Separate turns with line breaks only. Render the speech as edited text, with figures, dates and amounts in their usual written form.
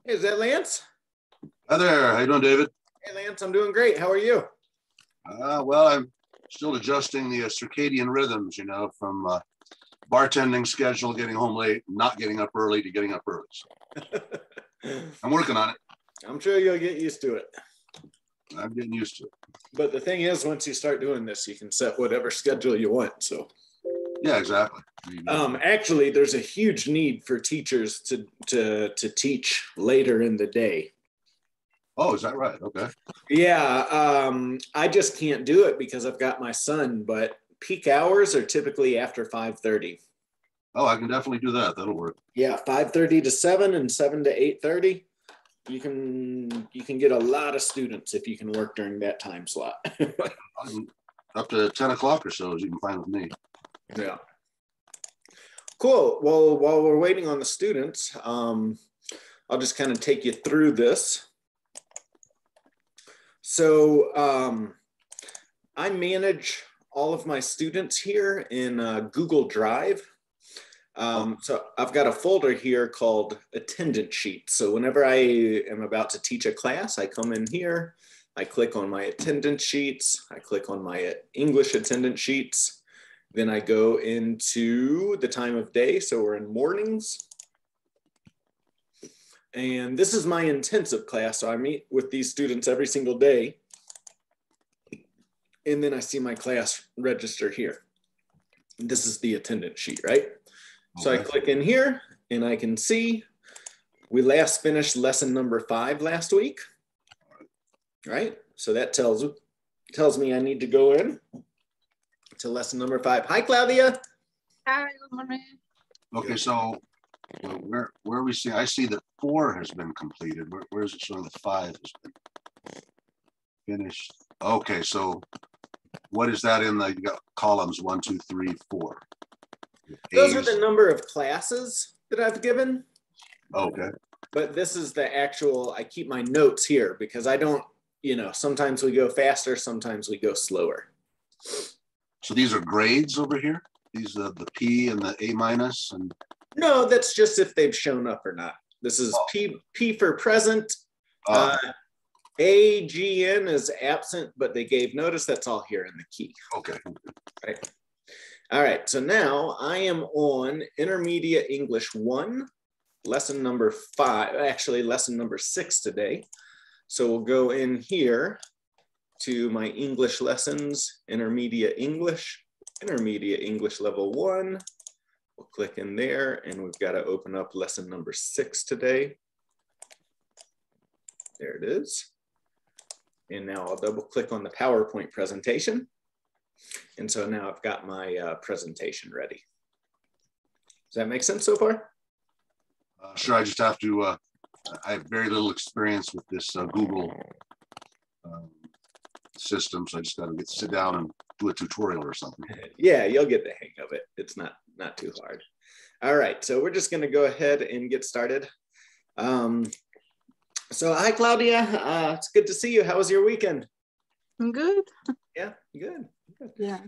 Hey, is that Lance?
Hi there. How you doing, David?
Hey, Lance, I'm doing great. How are you?
Well, I'm still adjusting the circadian rhythms, from bartending schedule, getting home late, not getting up early to getting up early. So I'm working on it.
I'm sure you'll get used to it.
I'm getting used to it.
But the thing is, once you start doing this, you can set whatever schedule you want. So
Yeah, exactly.
actually, there's a huge need for teachers to teach later in the day.
Oh, is that right? Okay.
Yeah, I just can't do it because I've got my son, but peak hours are typically after 5:30.
Oh, I can definitely do that. That'll work.
Yeah, 5:30 to 7 and 7 to 8:30. You can get a lot of students if you can work during that time slot.
Up to 10 o'clock or so is even fine with me.
Yeah. Cool. Well, while we're waiting on the students, I'll just kind of take you through this. So I manage all of my students here in Google Drive. So I've got a folder here called attendance sheet. So whenever I am about to teach a class, I come in here, I click on my attendance sheets, I click on my English attendance sheets, then I go into the time of day. So we're in mornings. And this is my intensive class. So I meet with these students every single day. And then I see my class register here. This is the attendance sheet, right? Okay. So I click in here and I can see we last finished lesson number 5 last week, right? So that tells me I need to go in to lesson number 5. Hi, Claudia.
Hi, good morning.
Okay, so where we see, I see that 4 has been completed. Where is it showing that 5 has been finished? Okay, so what is that in the, you got columns 1, 2, 3, 4?
Those are the number of classes that I've given.
Okay.
But this is the actual, I keep my notes here because I don't, sometimes we go faster, sometimes we go slower.
So these are grades over here? These are the P and the A minus? And
no, that's just if they've shown up or not. This is P for present. AGN is absent, but they gave notice. That's all here in the key.
Okay.
Right. All right. So now I am on Intermediate English 1, lesson number 5, actually lesson number 6 today. So we'll go in here to my English lessons, Intermediate English level 1. We'll click in there and we've got to open up lesson number 6 today. There it is. And now I'll double click on the PowerPoint presentation. And so now I've got my presentation ready. Does that make sense so far?
Sure, I just have to, I have very little experience with this Google system, so I just got to sit down and do a tutorial or something.
Yeah, you'll get the hang of it. It's not too hard. All right, so we're just gonna go ahead and get started. So hi, Claudia. It's good to see you. How was your weekend?
I'm good.
Yeah, good.
Yeah.